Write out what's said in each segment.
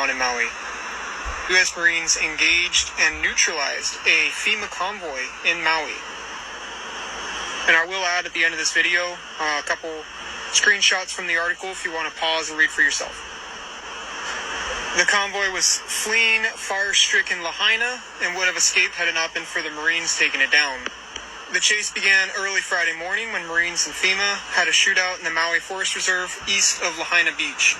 on in Maui. U.S. Marines engaged and neutralized a FEMA convoy in Maui. And I will add at the end of this video a couple screenshots from the article if you want to pause and read for yourself. The convoy was fleeing fire-stricken Lahaina and would have escaped had it not been for the Marines taking it down. The chase began early Friday morning when Marines and FEMA had a shootout in the Maui Forest Reserve east of Lahaina Beach.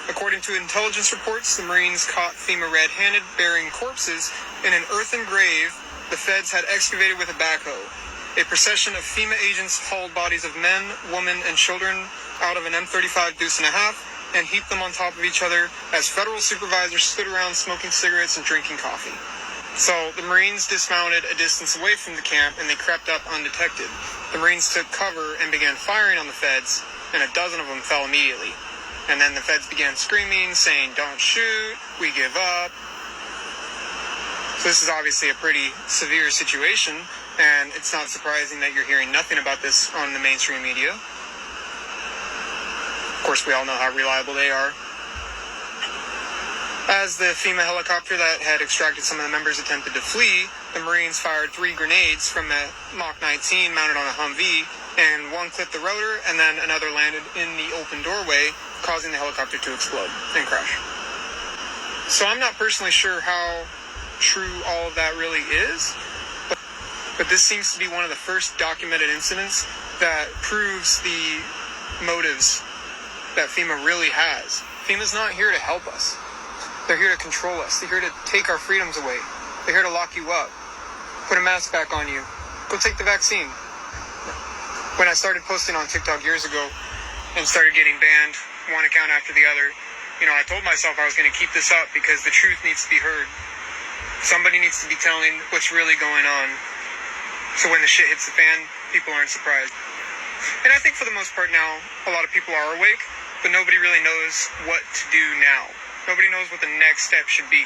According to intelligence reports, the Marines caught FEMA red-handed burying corpses in an earthen grave the feds had excavated with a backhoe. A procession of FEMA agents hauled bodies of men, women, and children out of an M35 Deuce and a half and heaped them on top of each other as federal supervisors stood around smoking cigarettes and drinking coffee. So the Marines dismounted a distance away from the camp and they crept up undetected. The Marines took cover and began firing on the feds, and a dozen of them fell immediately. And then the feds began screaming, saying, "Don't shoot, we give up." So this is obviously a pretty severe situation, and it's not surprising that you're hearing nothing about this on the mainstream media. Of course, we all know how reliable they are. As the FEMA helicopter that had extracted some of the members attempted to flee, the Marines fired 3 grenades from a Mach 19 mounted on a Humvee, and one clipped the rotor, and then another landed in the open doorway, causing the helicopter to explode and crash. So I'm not personally sure how true all of that really is, but this seems to be one of the first documented incidents that proves the motives that FEMA really has. FEMA's not here to help us. They're here to control us. They're here to take our freedoms away. They're here to lock you up, put a mask back on you, go take the vaccine. When I started posting on TikTok years ago and started getting banned, one account after the other, I told myself I was going to keep this up because the truth needs to be heard. Somebody needs to be telling what's really going on. So when the shit hits the fan, people aren't surprised. And I think for the most part now, a lot of people are awake, but nobody really knows what to do now. Nobody knows what the next step should be.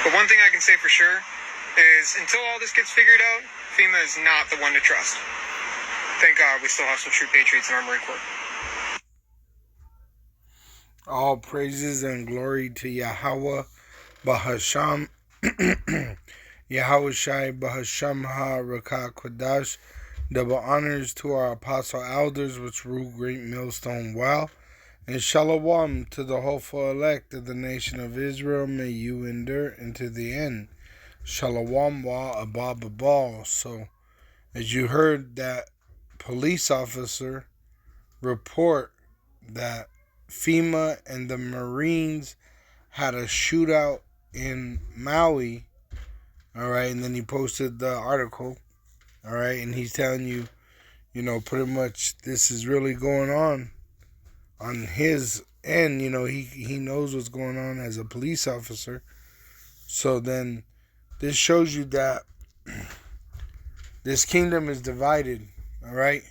But one thing I can say for sure is until all this gets figured out, FEMA is not the one to trust. Thank God we still have some true patriots in our Marine Corps. All praises and glory to Yahweh Bahasham, Yahweh Shai Bahasham Ha-Rakah Kodash. Double honors to our apostle elders which rule Great Millstone well. And shalom to the hopeful elect of the nation of Israel. May you endure unto the end. Shalom wa abba babal. So, as you heard that police officer report that FEMA and the Marines had a shootout in Maui, all right, and then he posted the article, all right, and he's telling you, pretty much this is really going on his end. He knows what's going on as a police officer. So then this shows you that this kingdom is divided, all right?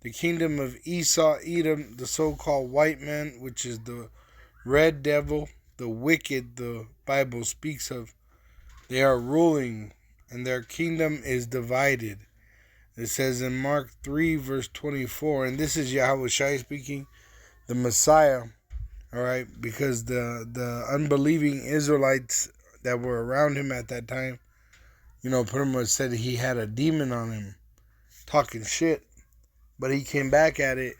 The kingdom of Esau, Edom, the so-called white man, which is the red devil, the wicked the Bible speaks of, they are ruling, and their kingdom is divided. It says in Mark 3, verse 24, and this is Yahweh Shai speaking, the Messiah, all right, because the unbelieving Israelites that were around him at that time, pretty much said he had a demon on him, talking shit. But he came back at it,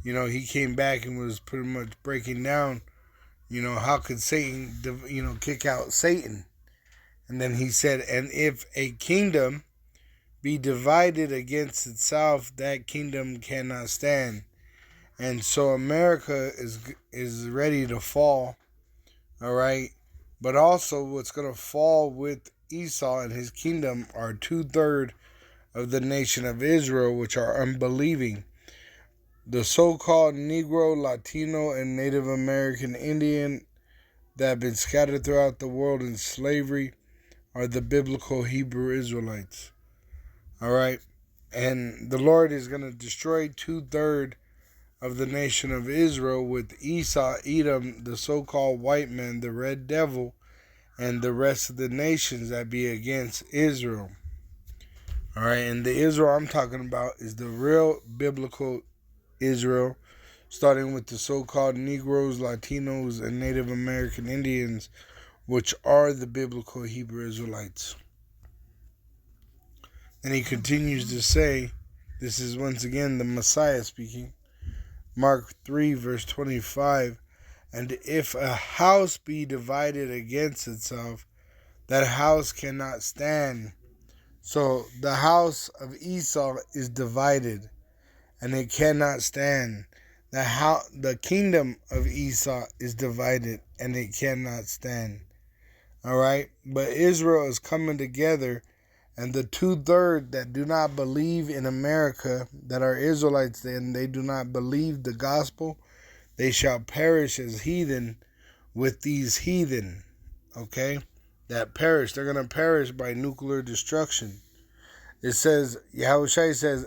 he came back and was pretty much breaking down, how could Satan, kick out Satan? And then he said, and if a kingdom be divided against itself, that kingdom cannot stand. And so America is ready to fall, all right? But also what's going to fall with Esau and his kingdom are 2/3 of the nation of Israel, which are unbelieving. The so-called Negro, Latino, and Native American Indian that have been scattered throughout the world in slavery are the biblical Hebrew Israelites. All right? And the Lord is going to destroy 2/3 of the nation of Israel with Esau, Edom, the so-called white man, the red devil, and the rest of the nations that be against Israel. All right, and the Israel I'm talking about is the real biblical Israel, starting with the so-called Negroes, Latinos, and Native American Indians, which are the biblical Hebrew Israelites. And he continues to say, this is once again the Messiah speaking, Mark 3, verse 25, and if a house be divided against itself, that house cannot stand. So the house of Esau is divided, and it cannot stand. The kingdom of Esau is divided, and it cannot stand. All right? But Israel is coming together, and the 2/3 that do not believe in America, that are Israelites, and they do not believe the gospel, they shall perish as heathen with these heathen, okay, that perish. They're going to perish by nuclear destruction. It says, Yahushua says,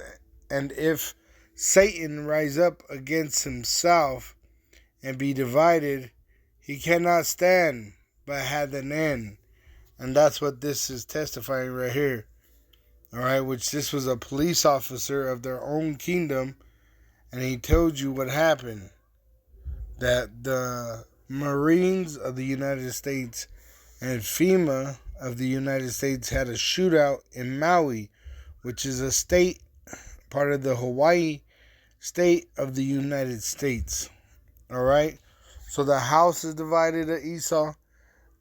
and if Satan rise up against himself and be divided, he cannot stand, but hath an end. And that's what this is testifying right here. All right, which this was a police officer of their own kingdom, and he told you what happened. That the Marines of the United States and FEMA of the United States had a shootout in Maui, which is a state, part of the Hawaii state of the United States. All right? So the house is divided of Esau.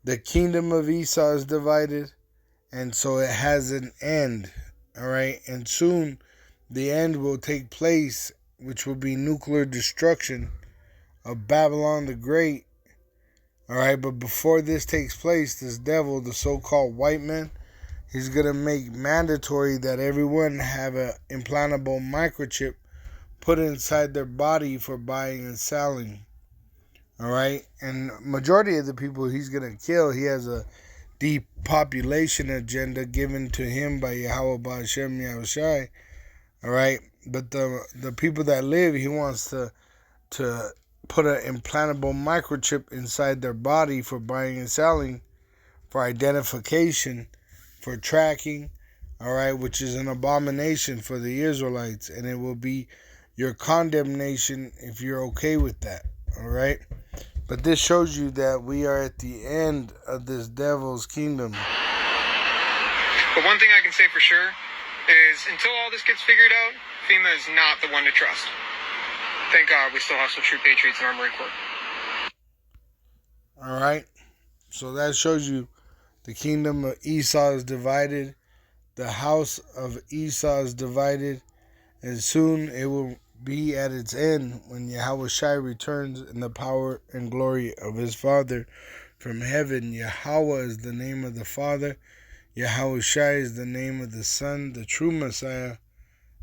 The kingdom of Esau is divided. And so it has an end. All right? And soon the end will take place, which will be nuclear destruction of Babylon the Great. All right? But before this takes place, this devil, the so-called white man, he's going to make mandatory that everyone have an implantable microchip put inside their body for buying and selling. All right? And majority of the people he's going to kill, he has a depopulation agenda given to him by Yahweh Ba'Shem Yahushai. All right? But the people that live, he wants to put an implantable microchip inside their body for buying and selling, for identification, for tracking, all right, which is an abomination for the Israelites, and it will be your condemnation if you're okay with that, all right? But this shows you that we are at the end of this devil's kingdom. But one thing I can say for sure is until all this gets figured out, FEMA is not the one to trust. Thank God we still have some true patriots in our Marine Corps. All right? So that shows you the kingdom of Esau is divided. The house of Esau is divided. And soon it will be at its end when Yahushua returns in the power and glory of his Father from heaven. Yahweh is the name of the Father. Yahushua is the name of the Son, the true Messiah.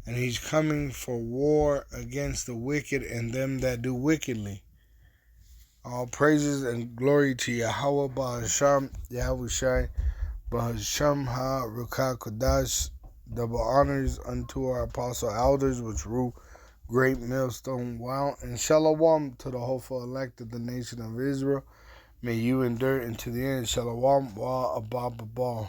And he's coming for war against the wicked and them that do wickedly. All praises and glory to Yahweh Ba'Hasham, Yahushai, Ba'Hasham Ha-Ruka Kodash. Double honors unto our apostle elders, which rule great millstone wow. And shalom to the hopeful elect of the nation of Israel. May you endure into the end. Shalom wa abba.